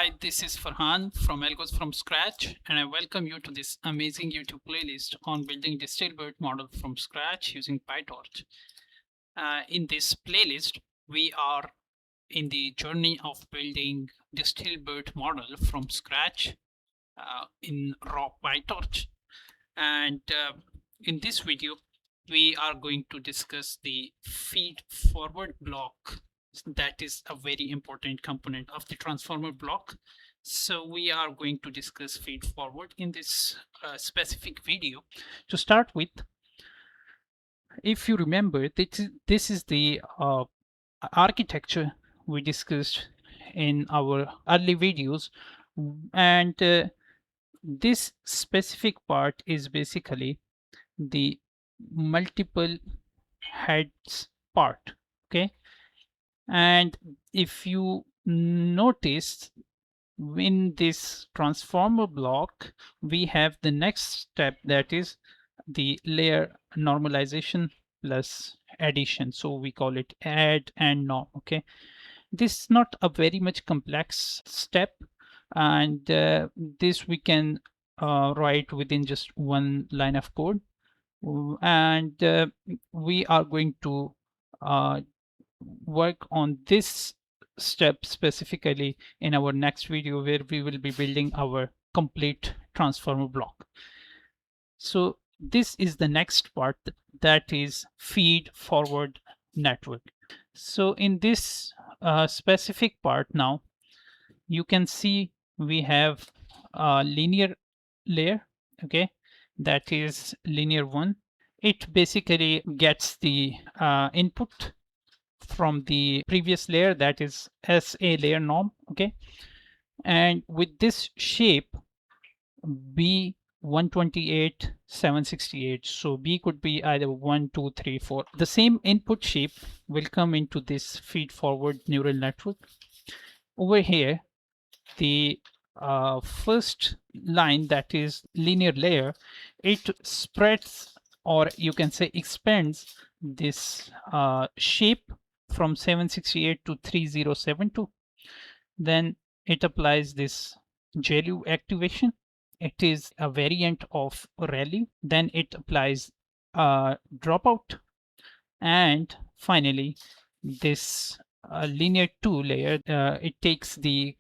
Hi, this is Farhan from AlgosFromScratch, and I welcome you to this amazing YouTube playlist on building DistilBERT model from scratch using PyTorch. In this playlist, we are in the journey of building DistilBERT model from scratch in raw PyTorch. And in this video, we are going to discuss the feed forward block. That is a very important component of the transformer block. So we are going to discuss feed forward in this specific video. To start with, if you remember, this is the architecture we discussed in our early videos. And this specific part is basically the multiple heads part. Okay, and if you notice in this transformer block, we have the next step, that is the layer normalization plus addition. So we call it add and norm. Okay, this is not a very much complex step, and this we can write within just one line of code. And we are going to uh, work on this step specifically in our next video, where we will be building our complete transformer block. So this is the next part, that is feed forward network. So in this specific part now, you can see we have a linear layer. Okay, that is linear 1. It basically gets the input from the previous layer, that is SA layer norm. Okay, and with this shape B128 768, so B could be either 1 2 3 4. The same input shape will come into this feed forward neural network. Over here, the first line, that is linear layer, it spreads, or you can say expands, this shape from 768 to 3072. Then it applies this JLU activation. It is a variant of rally. Then it applies dropout. And finally, this linear 2 layer, it takes the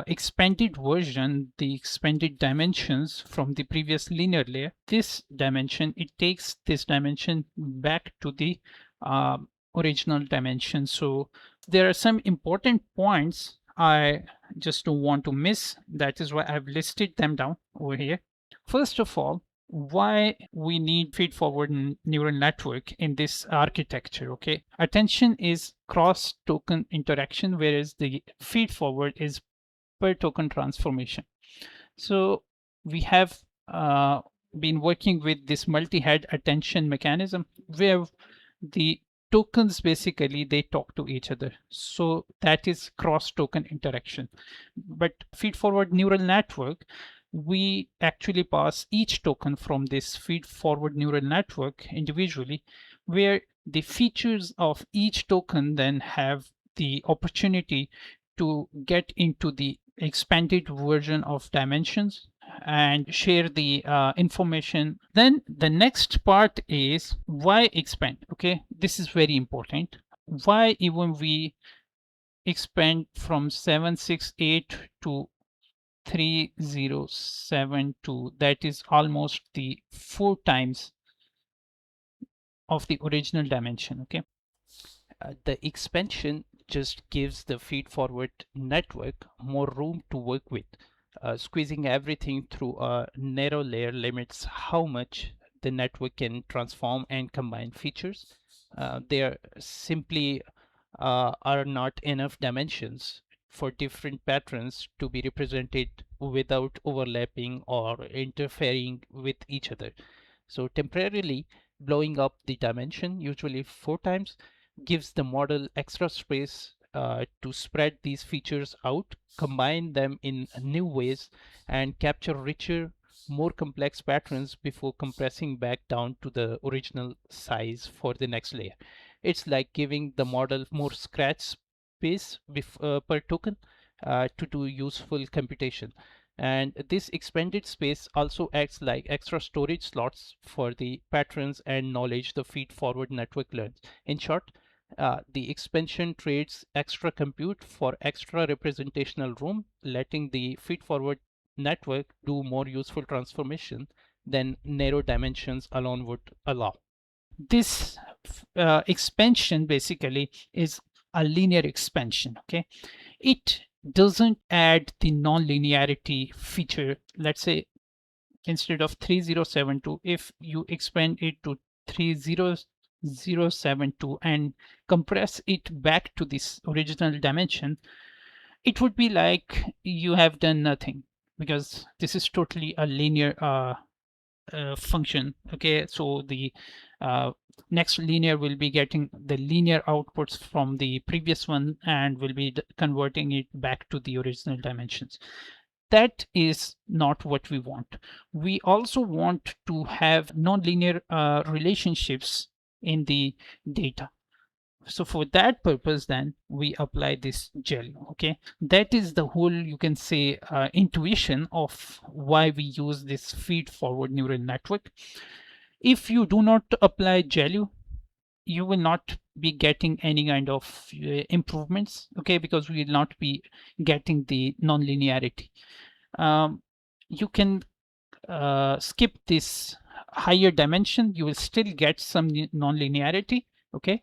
expanded version, the expanded dimensions from the previous linear layer. This dimension, it takes this dimension back to the original dimension. So there are some important points I just don't want to miss. That is why I've listed them down over here. First of all, why we need feed forward neural network in this architecture. Okay, attention is cross token interaction, whereas the feed forward is per token transformation. So we have been working with this multi-head attention mechanism, where the tokens basically they talk to each other. So that is cross token interaction. But feed forward neural network, we actually pass each token from this feed forward neural network individually, where the features of each token then have the opportunity to get into the expanded version of dimensions and share the information. Then the next part is why expand. Okay, this is very important. Why even we expand from 768 to 3072, that is almost the 4 times of the original dimension. Okay, The expansion just gives the feed forward network more room to work with. Squeezing everything through a narrow layer limits how much the network can transform and combine features. There simply are not enough dimensions for different patterns to be represented without overlapping or interfering with each other. So temporarily blowing up the dimension, usually 4 times, gives the model extra space to spread these features out, combine them in new ways, and capture richer, more complex patterns before compressing back down to the original size for the next layer. It's like giving the model more scratch space per token, to do useful computation. And this expanded space also acts like extra storage slots for the patterns and knowledge the feed-forward network learns. In short, the expansion trades extra compute for extra representational room, letting the feed-forward network do more useful transformation than narrow dimensions alone would allow. This expansion basically is a linear expansion. Okay, it doesn't add the non-linearity feature. Let's say instead of 3072, if you expand it to 30072 and compress it back to this original dimension, it would be like you have done nothing, because this is totally a linear function. Okay, so the uh, next linear will be getting the linear outputs from the previous one and will be converting it back to the original dimensions. That is not what we want. We also want to have nonlinear relationships in the data. So for that purpose, then we apply this gel. Okay, that is the whole, you can say, intuition of why we use this feed forward neural network. If you do not apply gelu, you will not be getting any kind of improvements. Okay, because we will not be getting the non-linearity. You can skip this higher dimension, you will still get some non-linearity. Okay,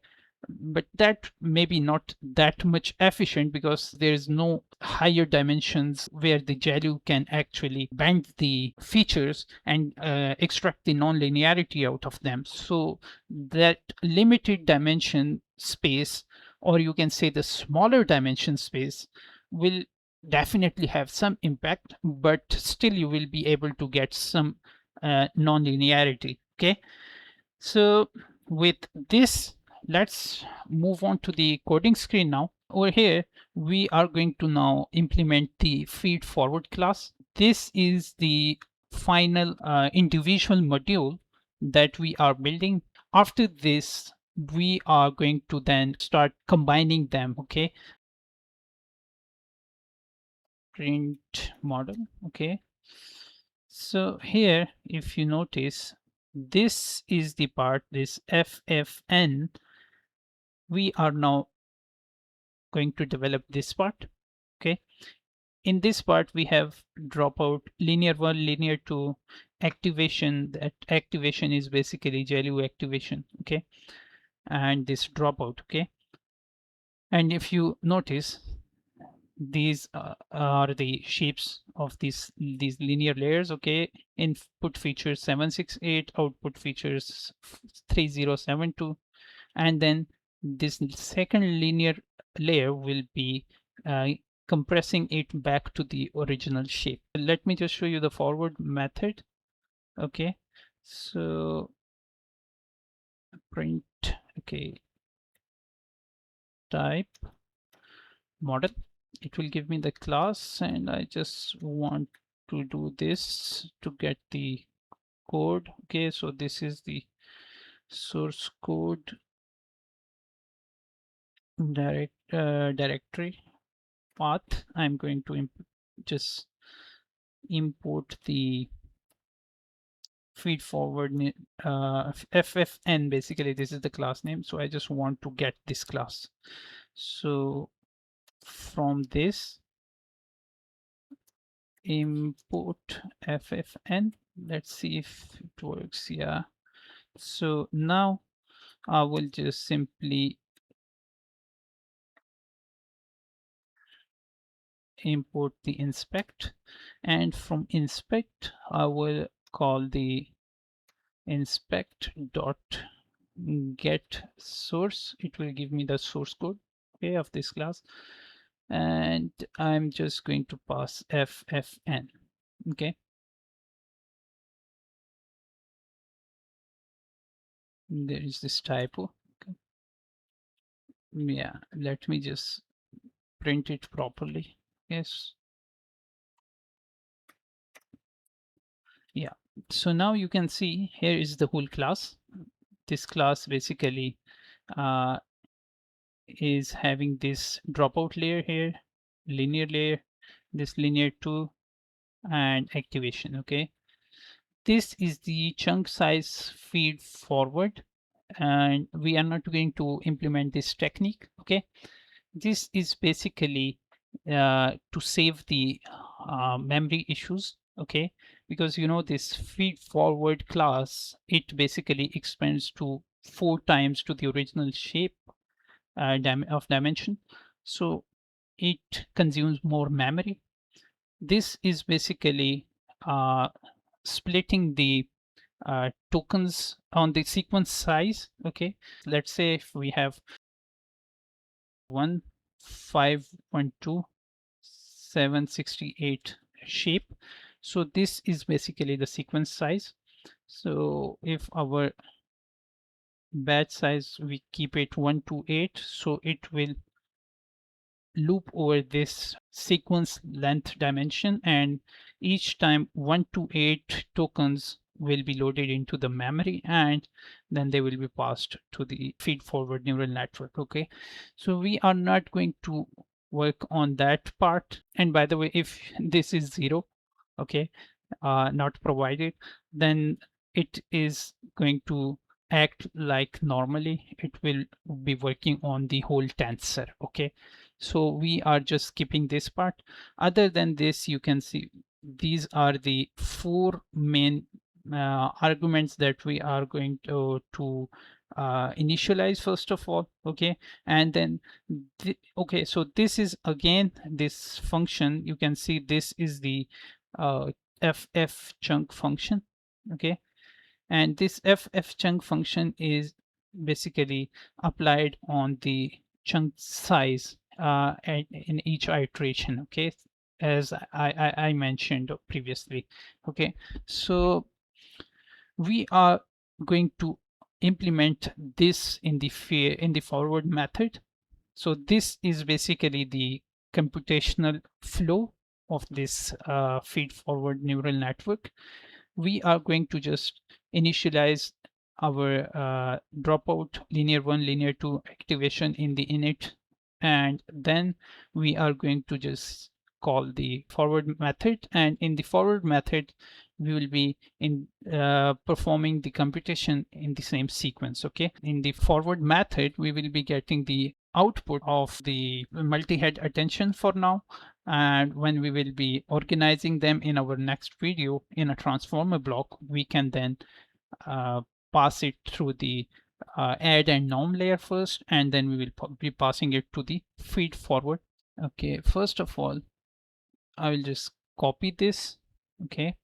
but that may be not that much efficient because there is no higher dimensions where the GLU can actually bend the features and extract the non-linearity out of them. So that limited dimension space, or you can say the smaller dimension space, will definitely have some impact, but still you will be able to get some non-linearity. Okay, so with this, let's move on to the coding screen now. Over here, we are going to now implement the feed forward class. This is the final individual module that we are building. After this, we are going to then start combining them. Okay, print model. Okay, so here, if you notice, this is the part, this FFN. We are now going to develop this part. Okay, in this part we have dropout, linear 1, linear 2, activation. That activation is basically GLU activation. Okay, and this dropout. Okay, and if you notice, these are the shapes of these linear layers. Okay, input features 768, output features 3072, and then this second linear layer will be uh, compressing it back to the original shape. Let me just show you the forward method. Okay, so print, okay, type model. It will give me the class, and I just want to do this to get the code. Okay, so this is the source code directory path. I'm going to just import the feed forward FFN. Basically, this is the class name. So I just want to get this class. So from this, import FFN. Let's see if it works. Yeah. So now I will just simply import the inspect, and from inspect I will call the inspect dot get source. It will give me the source code, okay, of this class, and I'm just going to pass FFN. Okay, there is this typo. Okay. Yeah, let me just print it properly. Yes. Yeah, so now you can see here is the whole class. This class basically uh, is having this dropout layer here, linear layer, this linear 2, and activation. Okay, this is the chunk size feed forward, and we are not going to implement this technique. Okay, this is basically to save the memory issues. Okay, because you know this feed forward class, it basically expands to 4 times to the original shape of dimension, so it consumes more memory. This is basically uh, splitting the tokens on the sequence size. Okay, let's say if we have 1 5.2 768 shape, so this is basically the sequence size. So if our batch size we keep it 128, so it will loop over this sequence length dimension, and each time 128 tokens will be loaded into the memory, and then they will be passed to the feed forward neural network. Okay, so we are not going to work on that part. And by the way, if this is 0, okay, not provided, then it is going to act like normally it will be working on the whole tensor. Okay, so we are just skipping this part. Other than this, you can see these are the 4 main arguments that we are going to initialize first of all. Okay, and then okay, so this is again this function. You can see this is the uh, ff chunk function. Okay, and this ff chunk function is basically applied on the chunk size in each iteration. Okay, as I mentioned previously. Okay, so we are going to implement this in the forward method. So this is basically the computational flow of this feed forward neural network. We are going to just initialize our dropout linear 1 linear 2 activation in the init, and then we are going to just call the forward method, and in the forward method we will be in performing the computation in the same sequence. Okay, in the forward method we will be getting the output of the multi-head attention for now, and when we will be organizing them in our next video in a transformer block, we can then uh, pass it through the add and norm layer first, and then we will be passing it to the feed forward. Okay, first of all, I will just copy this. Okay,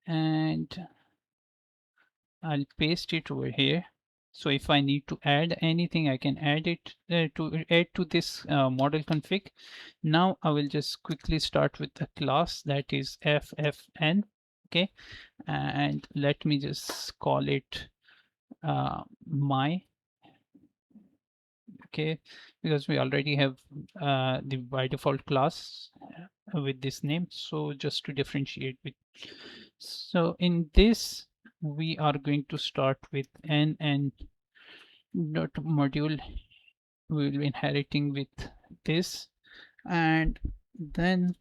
and I'll paste it over here. So if I need to add anything, I can add it to add to this model config. Now I will just quickly start with the class that is ffn. Okay, and let me just call it my. Okay, because we already have the by default class with this name. So just to differentiate with, so in this we are going to start with n and dot module. We will be inheriting with this, and then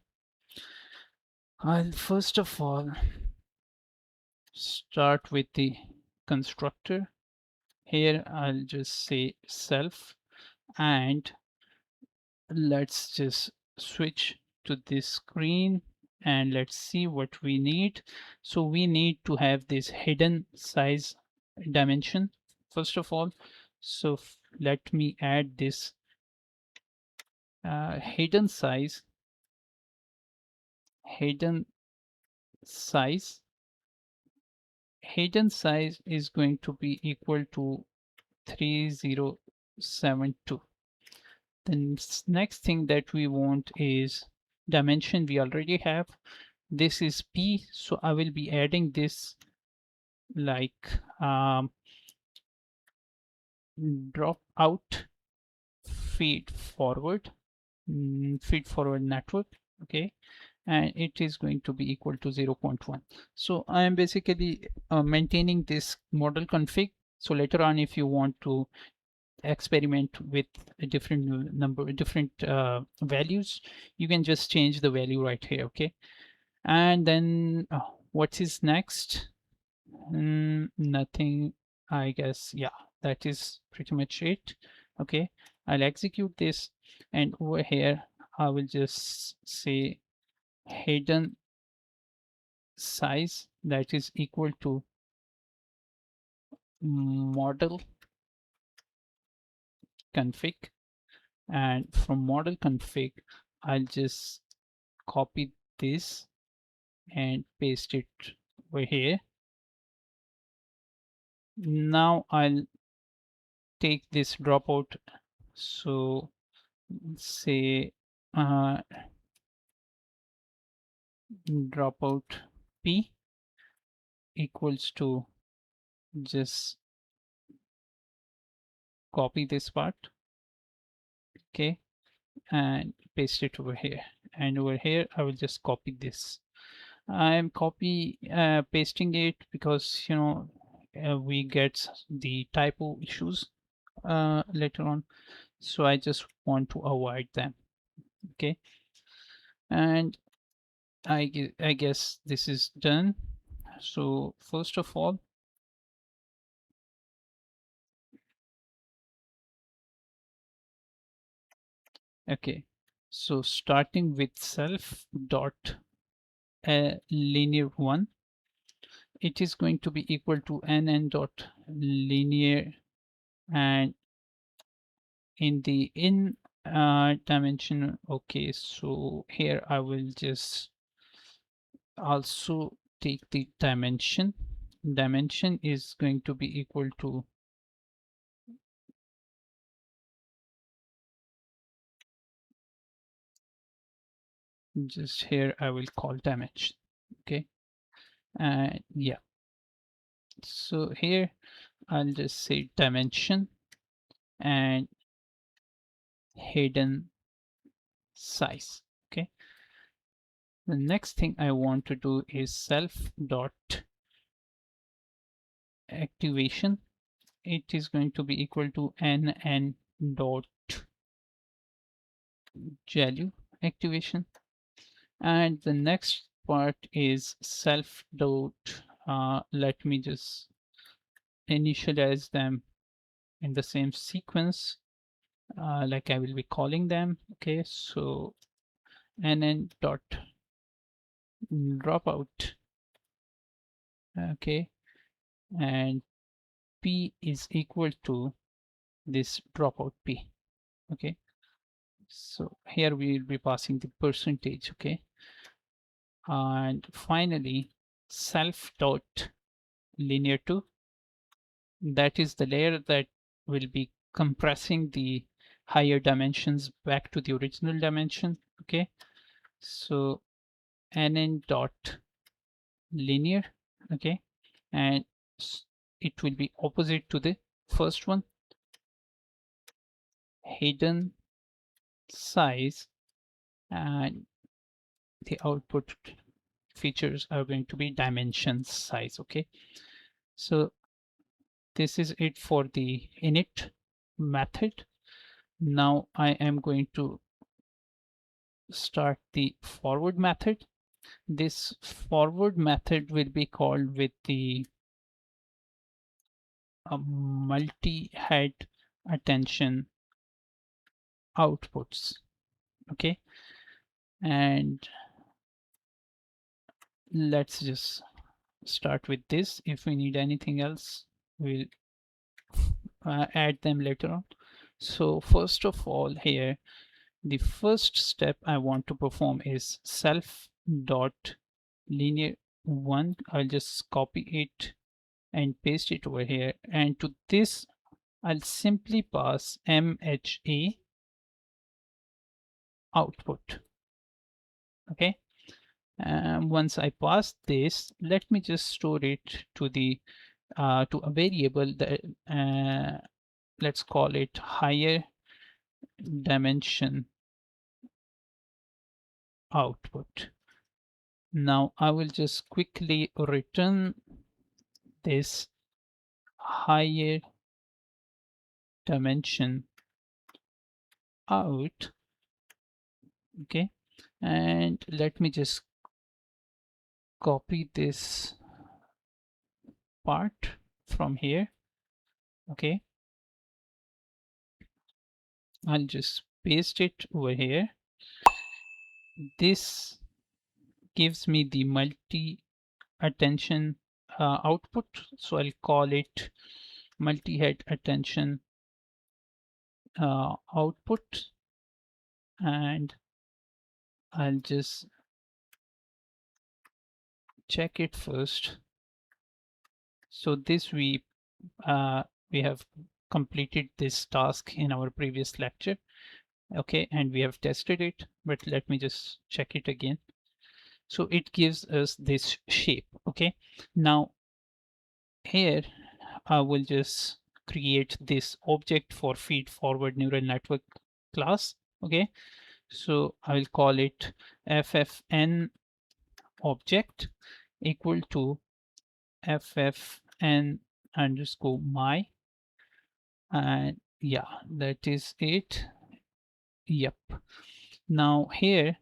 I'll first of all start with the constructor. Here I'll just say self, and let's just switch to this screen and let's see what we need. So we need to have this hidden size dimension first of all. So let me add this hidden size hidden size hidden size is going to be equal to 3072. The next thing that we want is dimension. We already have, this is p, so I will be adding this like drop out feed forward feed forward network. Okay, and it is going to be equal to 0.1. So I am basically maintaining this model config. So later on, if you want to experiment with a different number, different values, you can just change the value right here. Okay. And then what is next? Nothing, I guess. Yeah, that is pretty much it. Okay, I'll execute this, and over here I will just say hidden size, that is equal to model config, and from model config I'll just copy this and paste it over here. Now I'll take this dropout, so say uh, dropout p equals to, just copy this part, okay, and paste it over here. And over here I will just copy this. I am pasting it because we get the typo issues later on, so I just want to avoid them. Okay, and I guess this is done. So first of all, okay, so starting with self dot linear one, it is going to be equal to nn dot linear, and in the in dimension. Okay, so here I will just also take the dimension. Dimension is going to be equal to, just here I will call dimension. Okay, and yeah, so here I'll just say dimension and hidden size. Okay, the next thing I want to do is self dot activation. It is going to be equal to nn dot value activation, and the next part is self dot let me just initialize them in the same sequence, like I will be calling them. Okay, so nn dot dropout. Okay, and p is equal to this dropout p. Okay, so here we will be passing the percentage. Okay, and finally self dot linear 2, that is the layer that will be compressing the higher dimensions back to the original dimension. Okay, so nn dot linear. Okay, and it will be opposite to the first one, hidden size, and the output features are going to be dimension size. Okay, so this is it for the init method. Now I am going to start the forward method. This forward method will be called with the multi-head attention outputs. Okay, and let's just start with this. If we need anything else, we'll add them later on. So first of all, here the first step I want to perform is self dot linear 1. I'll just copy it and paste it over here, and to this I'll simply pass MHA output. Okay, once I pass this, let me just store it to the to a variable that let's call it higher dimension output. Now I will just quickly return this higher dimension out. Okay, and let me just copy this part from here. Okay, I'll just paste it over here. This gives me the multi attention output, so I'll call it multi-head attention output, and I'll just check it first. So this we have completed this task in our previous lecture. Okay, and we have tested it, but let me just check it again. So it gives us this shape. Okay, now here I will just create this object for feed forward neural network class. Okay, so I will call it ffn object equal to ffn underscore my, and yeah, that is it. Yep. Now here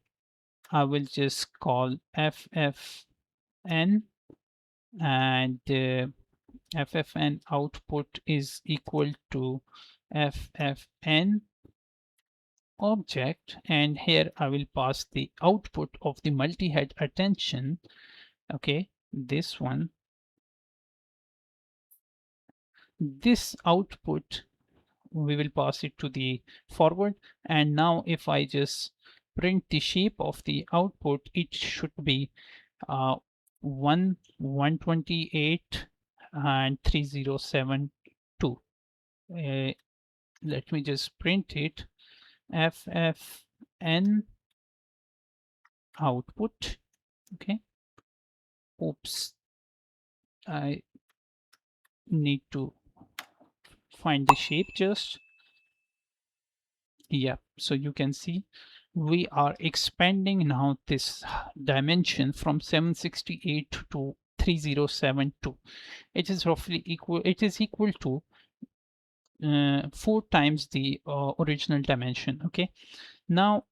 I will just call ffn, and ffn output is equal to ffn object, and here I will pass the output of the multi-head attention. Okay, this one, this output we will pass it to the forward, and now if I just print the shape of the output, it should be 128 and 3072. Let me just print it. ffn output. Okay, oops, I need to find the shape just. Yeah, so you can see we are expanding now this dimension from 768 to 3072. It is roughly equal, it is equal to 4 times the original dimension. Okay, now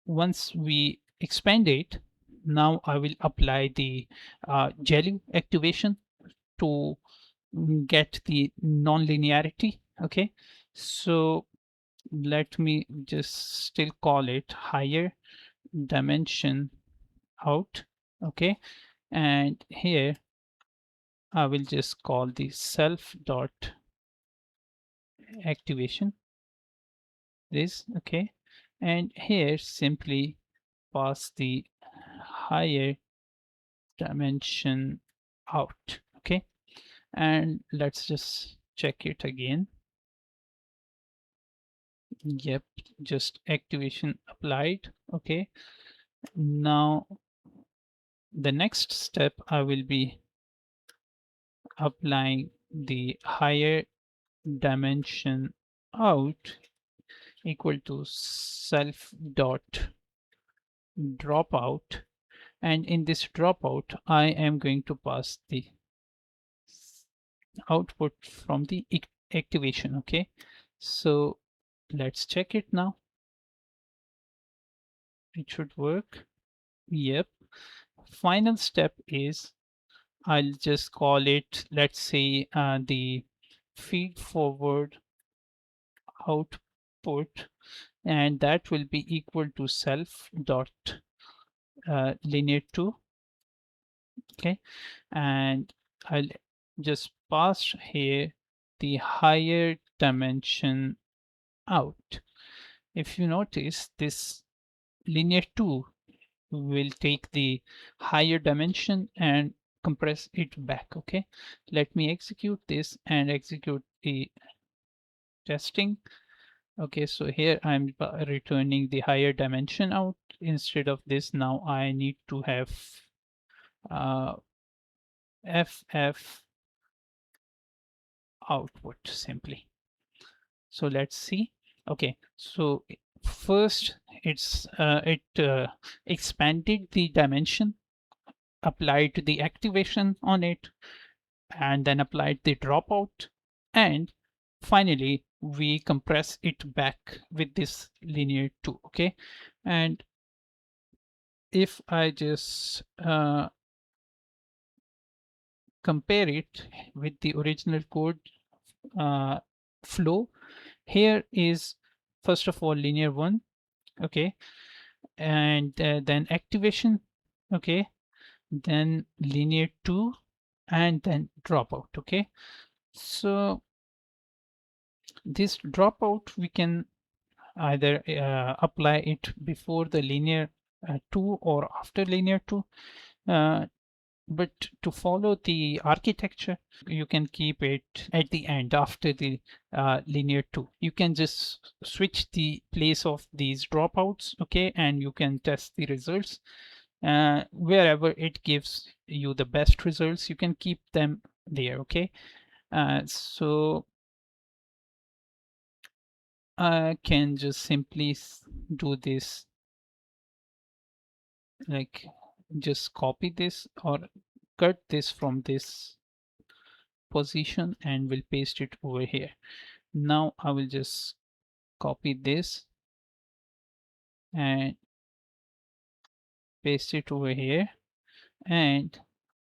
once we expand it, now I will apply the jelly activation to get the non-linearity. Okay, so let me just still call it higher dimension out. Okay, and here I will just call the self dot activation this. Okay, and here simply pass the higher dimension out. Okay, and let's just check it again. Yep, just activation applied. Okay, now the next step I will be applying the higher dimension out equal to self dot dropout, and in this dropout I am going to pass the output from the activation. Okay, so let's check it now. It should work. Yep. Final step is I'll just call it, let's say, the feed forward output, and that will be equal to self dot linear 2. Okay, and I'll just pass here the higher dimension out. If you notice, this linear 2 will take the higher dimension and compress it back. Okay, let me execute this and execute the testing. Okay, so here I'm returning the higher dimension out. Instead of this, now I need to have ff output simply. So let's see. Okay, so first it expanded the dimension, applied the activation on it, and then applied the dropout, and finally we compress it back with this linear 2. Okay, and if I just compare it with the original code uh, flow, here is first of all linear 1, okay, and then activation, okay, then linear 2, and then dropout. Okay, so this dropout we can either apply it before the linear 2 or after linear 2, uh, but to follow the architecture you can keep it at the end after the linear 2. You can just switch the place of these dropouts, okay, and you can test the results wherever it gives you the best results. You can keep them there. Okay, so I can just simply do this, like just copy this or cut this from this position and will paste it over here. Now I will just copy this and paste it over here, and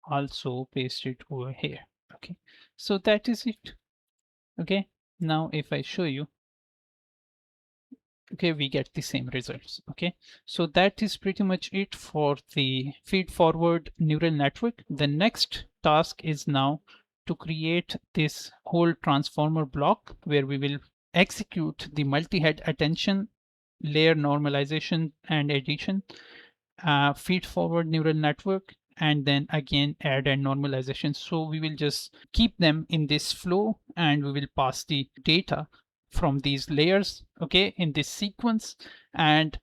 also paste it over here. Okay, so that is it. Okay, now if I show you, okay, we get the same results. Okay, so that is pretty much it for the feed forward neural network. The next task is now to create this whole transformer block where we will execute the multi-head attention, layer normalization and addition, feed forward neural network, and then again add and normalization. So we will just keep them in this flow and we will pass the data from these layers, okay, in this sequence, and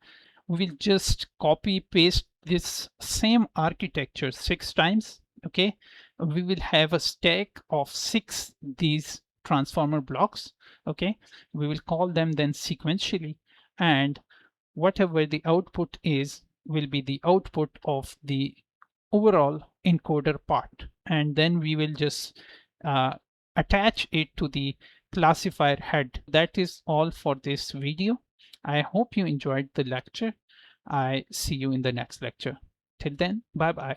we will just copy paste this same architecture 6 times. Okay, we will have a stack of 6 these transformer blocks. Okay, we will call them then sequentially, and whatever the output is will be the output of the overall encoder part, and then we will just uh, attach it to the classifier head. That is all for this video. I hope you enjoyed the lecture. I see you in the next lecture. Till then, bye bye.